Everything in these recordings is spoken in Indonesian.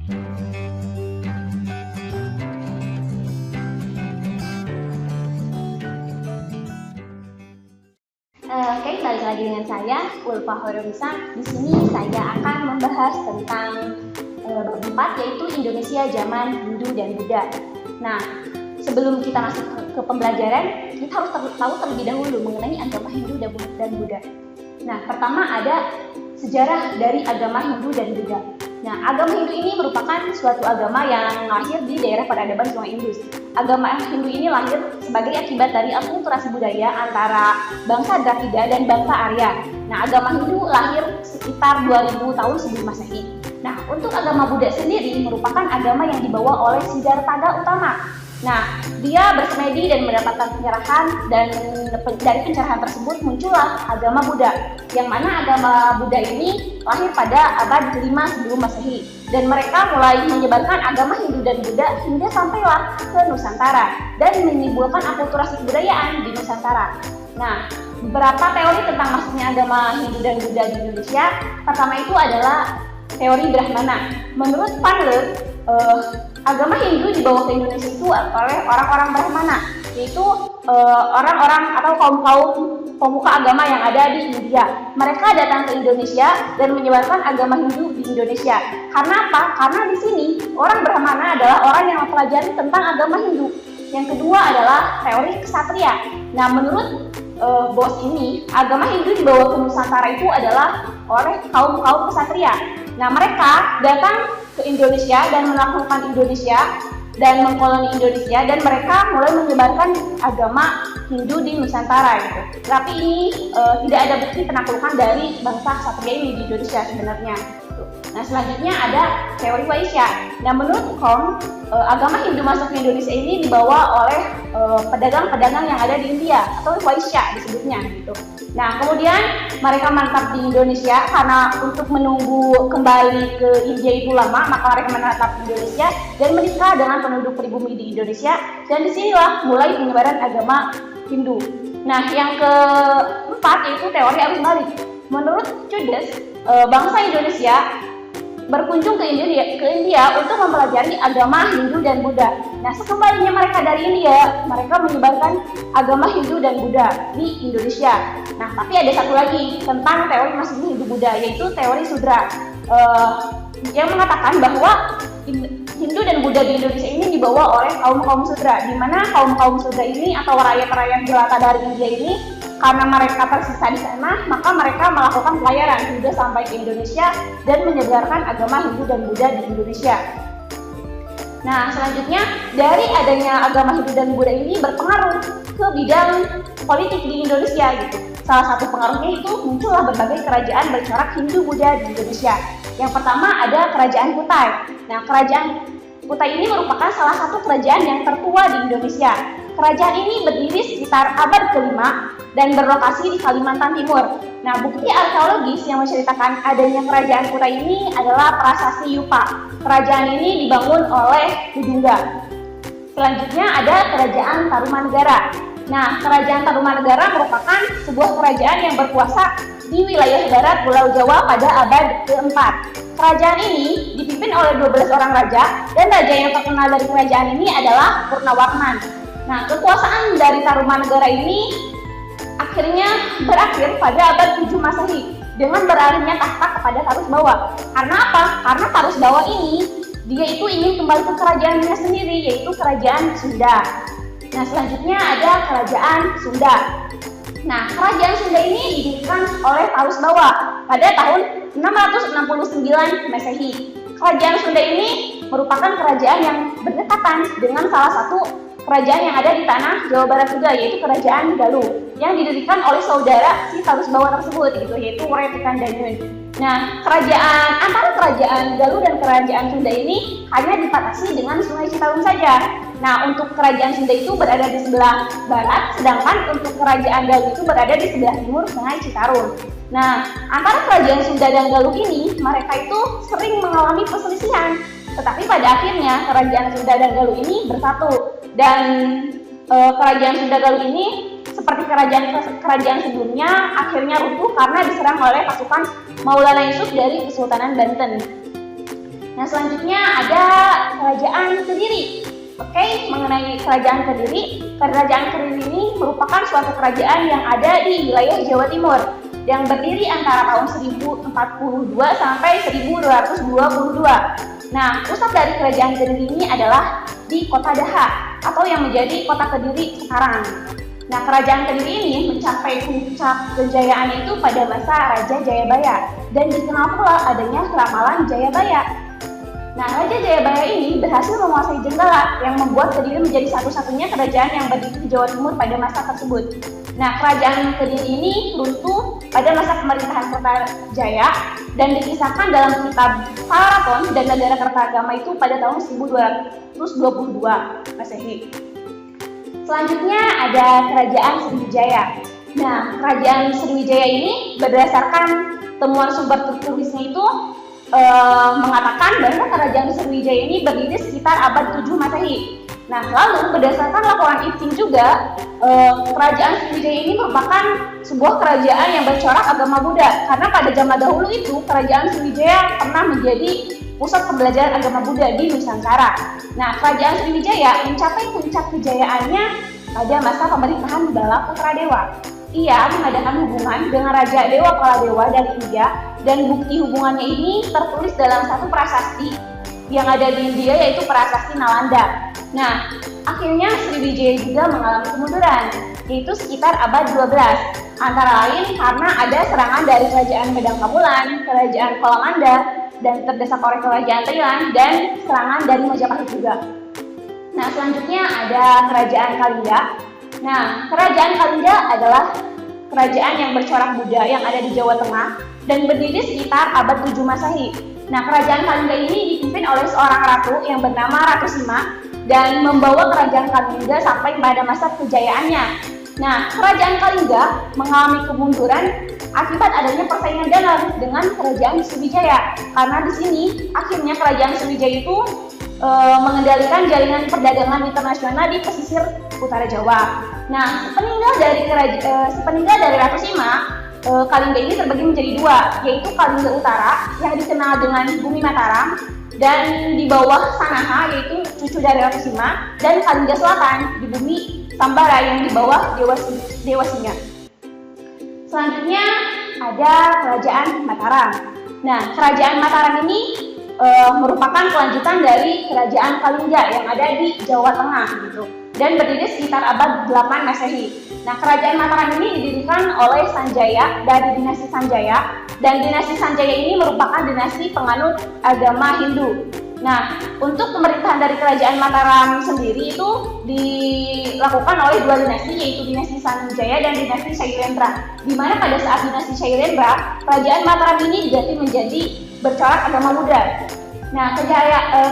Oke, balik lagi dengan saya, Ulfa Horunisa. Di sini saya akan membahas tentang bab 4, yaitu Indonesia zaman Hindu dan Buddha. Nah, sebelum kita masuk ke pembelajaran, kita harus tahu terlebih dahulu mengenai agama Hindu dan Buddha. Nah, pertama ada sejarah dari agama Hindu dan Buddha. Nah, agama Hindu ini merupakan suatu agama yang lahir di daerah peradaban Sungai Indus. Agama Hindu ini lahir sebagai akibat dari akulturasi budaya antara bangsa Dravida dan bangsa Arya. Nah, agama Hindu lahir sekitar 2000 tahun sebelum Masehi. Nah, untuk agama Buddha sendiri merupakan agama yang dibawa oleh Siddhartha Gautama. Nah, dia bersemedi dan mendapatkan pencerahan, dan dari pencerahan tersebut muncullah agama Buddha, yang mana agama Buddha ini lahir pada abad 5 sebelum Masehi, dan mereka mulai menyebarkan agama Hindu dan Buddha hingga sampailah ke Nusantara dan menimbulkan akulturasi kebudayaan di Nusantara. Nah, beberapa teori tentang masuknya agama Hindu dan Buddha di Indonesia. Pertama itu adalah teori Brahmana. Menurut Panler, agama Hindu dibawa ke Indonesia itu oleh orang-orang Brahmana, yaitu orang-orang atau kaum-kaum pemuka agama yang ada di India. Mereka datang ke Indonesia dan menyebarkan agama Hindu di Indonesia. Karena apa? Karena di sini orang Brahmana adalah orang yang mempelajari tentang agama Hindu. Yang kedua adalah teori kesatria. Nah, menurut bos ini, agama Hindu dibawa ke Nusantara itu adalah oleh kaum-kaum kesatria. Nah, mereka datang ke Indonesia dan menaklukkan Indonesia dan mengkoloni Indonesia, dan mereka mulai menyebarkan agama Hindu di Nusantara gitu. Tapi ini tidak ada bukti penaklukan dari bangsa Ksatria ini di Indonesia sebenarnya. Nah, selanjutnya ada teori Vaishya. Nah, menurut Kom, agama Hindu masuk ke Indonesia ini dibawa oleh pedagang-pedagang yang ada di India, atau Vaishya disebutnya gitu. Nah, kemudian mereka mantap di Indonesia karena untuk menunggu kembali ke India itu lama, maka mereka menetap di Indonesia dan menikah dengan penduduk pribumi di Indonesia, dan disinilah mulai penyebaran agama Hindu. Nah, yang keempat yaitu teori arus balik. Menurut Chudes, bangsa Indonesia berkunjung ke India untuk mempelajari agama Hindu dan Buddha. Nah, sekembalinya mereka dari India, mereka menyebarkan agama Hindu dan Buddha di Indonesia. Nah, tapi ada satu lagi tentang teori masuknya Hindu Buddha, yaitu teori Sudra, yang mengatakan bahwa Hindu dan Buddha di Indonesia ini dibawa oleh kaum-kaum Sudra, di mana kaum-kaum Sudra ini atau rakyat-rakyat jelata dari India ini, karena mereka tersisa di sana, maka mereka melakukan pelayaran hingga sampai ke Indonesia dan menyebarkan agama Hindu dan Buddha di Indonesia. Nah, selanjutnya dari adanya agama Hindu dan Buddha ini berpengaruh ke bidang politik di Indonesia gitu. Salah satu pengaruhnya itu muncullah berbagai kerajaan bercorak Hindu Buddha di Indonesia. Yang pertama ada Kerajaan Kutai. Nah, Kerajaan Kutai ini merupakan salah satu kerajaan yang tertua di Indonesia. Kerajaan ini berdiri sekitar abad ke-5 dan berlokasi di Kalimantan Timur. Nah, bukti arkeologis yang menceritakan adanya Kerajaan Kutai ini adalah Prasasti Yupa. Kerajaan ini dibangun oleh Budungga. Selanjutnya ada Kerajaan Tarumanegara. Nah, Kerajaan Tarumanegara merupakan sebuah kerajaan yang berkuasa di wilayah barat Pulau Jawa pada abad ke-4. Kerajaan ini dipimpin oleh 12 orang raja, dan raja yang terkenal dari kerajaan ini adalah Purnawarman. Nah, kekuasaan dari Tarumanegara ini akhirnya berakhir pada abad 7 Masehi dengan beralihnya tahta kepada Tarusbawa. Karena apa? Karena Tarusbawa ini dia itu ingin kembali ke kerajaannya sendiri, yaitu Kerajaan Sunda. Nah, selanjutnya ada Kerajaan Sunda. Nah, Kerajaan Sunda ini didirikan oleh Tarusbawa pada tahun 669 Masehi. Kerajaan Sunda ini merupakan kerajaan yang berdekatan dengan salah satu kerajaan yang ada di tanah Jawa Barat juga, yaitu Kerajaan Galuh, yang didirikan oleh saudara si Tarusbawa tersebut gitu, yaitu Wretikan Danyun. Nah, antara Kerajaan Galuh dan Kerajaan Sunda ini hanya dibatasi dengan Sungai Citarum saja. Nah, untuk Kerajaan Sunda itu berada di sebelah barat, sedangkan untuk Kerajaan Galuh itu berada di sebelah timur Sungai Citarum. Nah, antara Kerajaan Sunda dan Galuh ini, mereka itu sering mengalami perselisihan. Tetapi pada akhirnya Kerajaan Sunda dan Galuh ini bersatu. Dan Kerajaan Sunda Galuh ini seperti kerajaan sebelumnya akhirnya runtuh karena diserang oleh pasukan Maulana Yusuf dari Kesultanan Banten. Nah, selanjutnya ada Kerajaan Kediri. Oke, mengenai Kerajaan Kediri, Kerajaan Kediri ini merupakan suatu kerajaan yang ada di wilayah Jawa Timur yang berdiri antara tahun 1042 sampai 1222. Nah, pusat dari Kerajaan Kediri ini adalah di Kota Daha atau yang menjadi Kota Kediri sekarang. Nah, Kerajaan Kediri ini mencapai puncak kejayaannya itu pada masa Raja Jayabaya dan dikenal pula adanya ramalan Jayabaya. Nah, Raja Jayabaya ini berhasil menguasai Jenggala yang membuat Kediri menjadi satu-satunya kerajaan yang berdiri di Jawa Timur pada masa tersebut. Nah, Kerajaan Kediri ini runtuh pada masa pemerintahan Kertajaya dan dikisahkan dalam kitab Palaraton dan Negara Kertagama itu pada tahun 1222 Masehi. Selanjutnya ada Kerajaan Sriwijaya. Nah, Kerajaan Sriwijaya ini berdasarkan temuan sumber tertulisnya itu mengatakan bahwa Kerajaan Sriwijaya ini berdiri sekitar abad 7 Masehi. Nah, lalu berdasarkan laporan Ipting juga, Kerajaan Sriwijaya ini merupakan sebuah kerajaan yang bercorak agama Buddha karena pada zaman dahulu itu Kerajaan Sriwijaya pernah menjadi pusat pembelajaran agama Buddha di Nusantara. Nah, Kerajaan Sriwijaya mencapai puncak kejayaannya pada masa pemerintahan Bala Putradewa. Ia mengadakan hubungan dengan Raja Dewa Kaladewa dari India dan bukti hubungannya ini tertulis dalam satu prasasti yang ada di India yaitu Prasasti Nalanda. Nah, akhirnya Sriwijaya juga mengalami kemunduran yaitu sekitar abad 12 antara lain karena ada serangan dari Kerajaan Medang Kamulan, Kerajaan Kolamanda dan terdesak oleh Kerajaan Thailand dan serangan dari Majapahit juga. Nah, selanjutnya ada Kerajaan Kalinga. Nah, Kerajaan Kalinga adalah kerajaan yang bercorak Buddha yang ada di Jawa Tengah dan berdiri sekitar abad 7 Masehi. Nah, Kerajaan Kalinga ini dipimpin oleh seorang ratu yang bernama Ratu Sima dan membawa Kerajaan Kalinga sampai pada masa kejayaannya. Nah, Kerajaan Kalinga mengalami kemunduran akibat adanya persaingan dalam dengan Kerajaan Sriwijaya. Karena di sini akhirnya Kerajaan Sriwijaya itu mengendalikan jaringan perdagangan internasional di pesisir utara Jawa. Nah, sepeninggal dari Ratu Sima, Kalinga ini terbagi menjadi dua, yaitu Kalinga Utara yang dikenal dengan Bumi Mataram dan di bawah Sanaha yaitu cucu dari Ratu Sima, dan Kalinga Selatan di Bumi Sambara yang di bawah Dewa Singa. Selanjutnya ada Kerajaan Mataram. Nah, Kerajaan Mataram ini merupakan kelanjutan dari Kerajaan Kalinga yang ada di Jawa Tengah gitu dan berdiri sekitar abad 8 Masehi. Nah, Kerajaan Mataram ini didirikan oleh Sanjaya dari dinasti Sanjaya dan dinasti Sanjaya ini merupakan dinasti penganut agama Hindu. Nah, untuk pemerintahan dari Kerajaan Mataram sendiri itu dilakukan oleh dua dinasti yaitu dinasti Sanjaya dan dinasti Shailendra. Di mana pada saat dinasti Shailendra, Kerajaan Mataram ini diganti menjadi bercorak agama Buddha. Nah,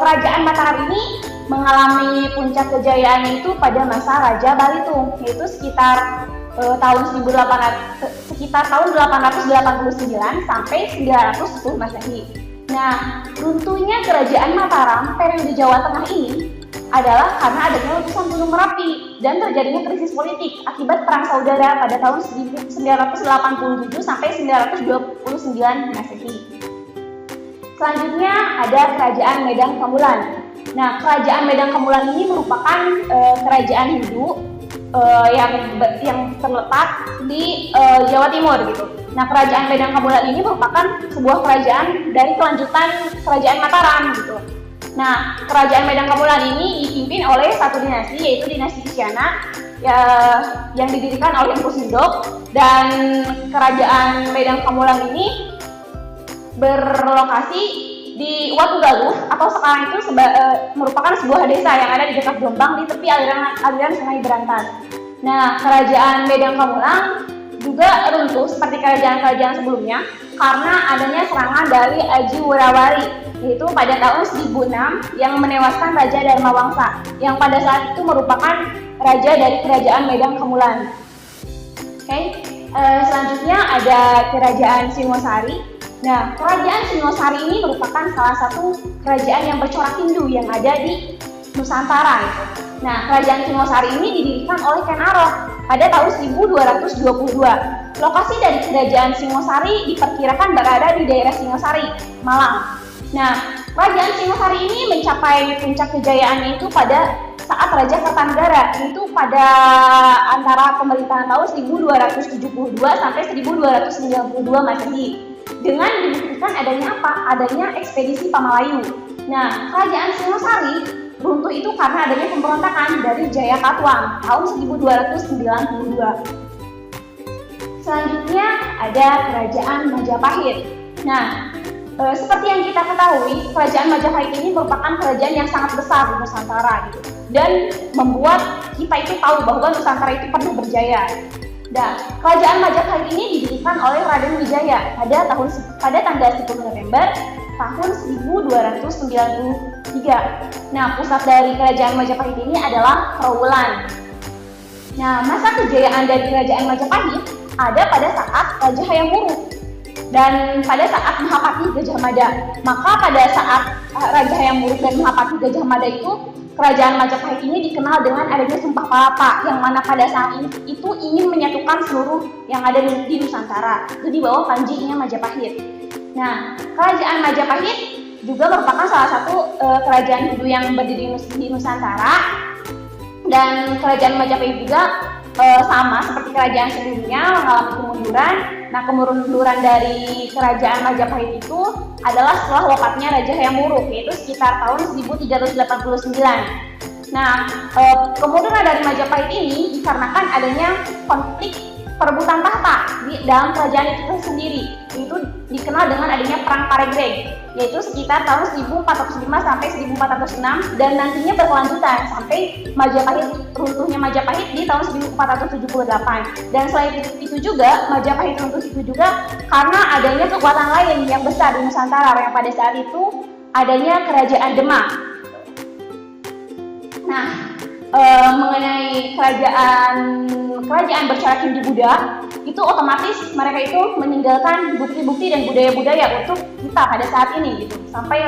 Kerajaan Mataram ini mengalami puncak kejayaannya itu pada masa Raja Balitung, yaitu sekitar tahun 889 sampai 910 Masehi. Nah, runtuhnya Kerajaan Mataram periode Jawa Tengah ini adalah karena adanya letusan Gunung Merapi dan terjadinya krisis politik akibat perang saudara pada tahun 1987 sampai 929 Masehi. Selanjutnya ada Kerajaan Medang Kamulan. Nah, Kerajaan Medang Kamulan ini merupakan kerajaan Hindu yang terletak di Jawa Timur gitu. Nah, Kerajaan Medang Kamulan ini merupakan sebuah kerajaan dari kelanjutan Kerajaan Mataram gitu. Nah, Kerajaan Medang Kamulan ini dipimpin oleh satu dinasti yaitu dinasti Isyana yang didirikan oleh Empu Sindok, dan Kerajaan Medang Kamulan ini berlokasi di Watugaluh atau sekarang itu merupakan sebuah desa yang ada di dekat Jombang di tepi aliran Sungai Berantas. Nah, Kerajaan Medang Kamulan juga runtuh seperti kerajaan-kerajaan sebelumnya karena adanya serangan dari Aji Wurawari, yaitu pada tahun 1006 yang menewaskan Raja Dharma Wangsa yang pada saat itu merupakan raja dari Kerajaan Medang Kamulan. Selanjutnya ada Kerajaan Singosari. Nah, Kerajaan Singosari ini merupakan salah satu kerajaan yang bercorak Hindu yang ada di Nusantara. Nah, Kerajaan Singosari ini didirikan oleh Ken Arok pada tahun 1222. Lokasi dari Kerajaan Singosari diperkirakan berada di daerah Singosari, Malang. Nah, Kerajaan Singosari ini mencapai puncak kejayaannya itu pada saat Raja Kertanegara, itu pada antara pemerintahan tahun 1272 sampai 1292 Masehi. Dengan dibuktikan adanya apa? Adanya ekspedisi Pamalayu. Nah, Kerajaan Singosari runtuh itu karena adanya pemberontakan dari Jayakatwang tahun 1292. Selanjutnya ada Kerajaan Majapahit. Nah, seperti yang kita ketahui, Kerajaan Majapahit ini merupakan kerajaan yang sangat besar di Nusantara gitu. Dan membuat kita itu tahu bahwa Nusantara itu pernah berjaya. Dan Kerajaan Majapahit ini didirikan oleh Raden Wijaya pada tanggal 10 November tahun 1293. Nah, pusat dari Kerajaan Majapahit ini adalah Trowulan. Nah, masa kejayaan dari Kerajaan Majapahit ada pada saat Raja Hayam Wuruk dan pada saat Mahapati Gajah Mada. Maka pada saat Raja Hayam Wuruk dan Mahapati Gajah Mada itu, Kerajaan Majapahit ini dikenal dengan adanya Sumpah Palapa, yang mana pada saat itu ingin menyatukan seluruh yang ada di Nusantara. Itu di bawah panjinya Majapahit. Nah, Kerajaan Majapahit juga merupakan salah satu kerajaan Hindu yang berdiri di Nusantara. Dan Kerajaan Majapahit juga sama seperti kerajaan sebelumnya mengalami kemunduran. Nah, kemunduran dari Kerajaan Majapahit itu adalah setelah wafatnya Raja Hayam Wuruk, yaitu sekitar tahun 1389. Nah, kemunduran dari Majapahit ini dikarenakan adanya konflik perebutan tahta di dalam kerajaan itu sendiri. Itu dikenal dengan adanya Perang Paregreg, yaitu sekitar tahun 1405 sampai 1406 dan nantinya berkelanjutan sampai runtuhnya Majapahit di tahun 1478. Dan selain itu juga Majapahit runtuh itu juga karena adanya kekuatan lain yang besar di Nusantara yang pada saat itu adanya Kerajaan Demak. Nah, mengenai kerajaan bercorak Hindu-Buddha, itu otomatis mereka itu meninggalkan bukti-bukti dan budaya-budaya untuk kita pada saat ini gitu, sampai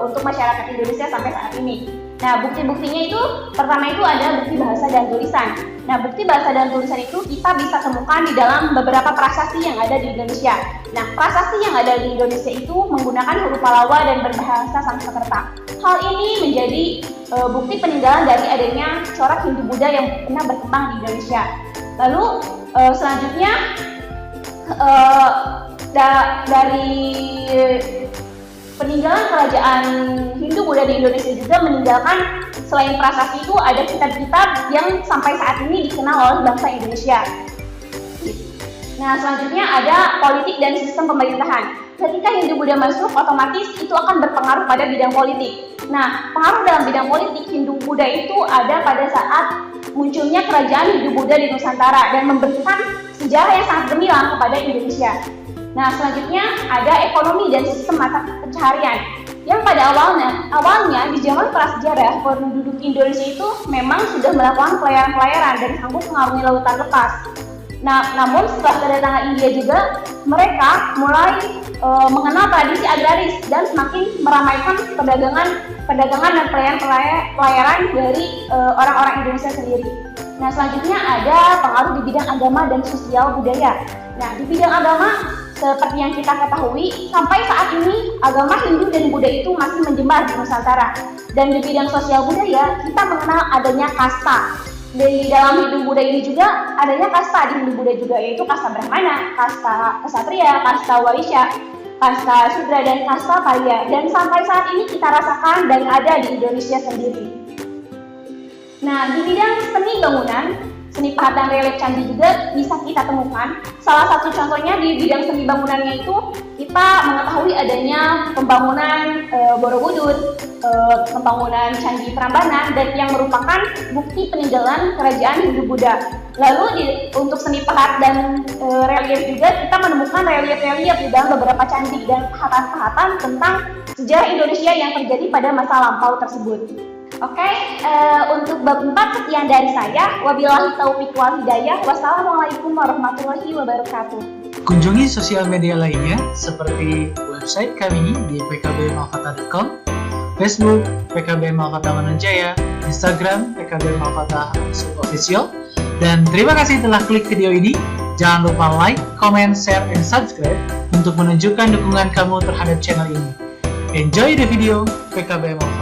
untuk masyarakat Indonesia sampai saat ini. Nah, bukti-buktinya itu pertama itu ada bukti bahasa dan tulisan. Nah, bukti bahasa dan tulisan itu kita bisa temukan di dalam beberapa prasasti yang ada di Indonesia. Nah, prasasti yang ada di Indonesia itu menggunakan huruf Palawa dan berbahasa Sanskerta. Hal ini menjadi bukti peninggalan dari adanya corak Hindu-Buddha yang pernah berkembang di Indonesia. Lalu selanjutnya dari peninggalan kerajaan Hindu-Buddha di Indonesia juga meninggalkan selain prasasti itu ada kitab-kitab yang sampai saat ini dikenal oleh bangsa Indonesia. Nah, selanjutnya ada politik dan sistem pemerintahan. Ketika Hindu-Buddha masuk, otomatis itu akan berpengaruh pada bidang politik. Nah, pengaruh dalam bidang politik Hindu-Buddha itu ada pada saat munculnya kerajaan Hindu-Buddha di Nusantara dan memberikan sejarah yang sangat gemilang kepada Indonesia. Nah, selanjutnya ada ekonomi dan sistem mata pencaharian yang pada awalnya di zaman prasejarah penduduk Indonesia itu memang sudah melakukan pelayaran-pelayaran dan sanggup mengarungi lautan lepas. Nah, namun setelah kedatangan India juga mereka mulai mengenal tradisi agraris dan semakin meramaikan perdagangan dan pelayaran dari orang-orang Indonesia sendiri. Nah, selanjutnya ada pengaruh di bidang agama dan sosial budaya. Nah, di bidang agama seperti yang kita ketahui, sampai saat ini agama Hindu dan Buddha itu masih menjembar di Nusantara. Dan di bidang sosial budaya, kita mengenal adanya kasta. Di dalam Hindu Buddha ini juga adanya kasta di Hindu Buddha juga, yaitu kasta Brahmana, kasta Ksatria, kasta Waisya, kasta Sudra, dan kasta Parya. Dan sampai saat ini kita rasakan dan ada di Indonesia sendiri. Nah, di bidang seni bangunan, seni pahat dan relief candi juga bisa kita temukan. Salah satu contohnya di bidang seni bangunannya itu kita mengetahui adanya pembangunan Borobudur, pembangunan Candi Prambanan, dan yang merupakan bukti peninggalan kerajaan Hindu-Buddha. Lalu untuk seni pahat dan relief juga kita menemukan relief-relief di dalam beberapa candi dan pahatan-pahatan tentang sejarah Indonesia yang terjadi pada masa lampau tersebut. Oke, untuk bab 4 sekian dari saya. Wabillahi taufiq wal hidayah. Wassalamualaikum warahmatullahi wabarakatuh. Kunjungi sosial media lainnya seperti website kami di pkbmalfata.com, Facebook PKB Malfata Mananjaya, Instagram PKB Malfata Official. Dan terima kasih telah klik video ini. Jangan lupa like, comment, share, dan subscribe untuk menunjukkan dukungan kamu terhadap channel ini. Enjoy the video PKBM Alpha.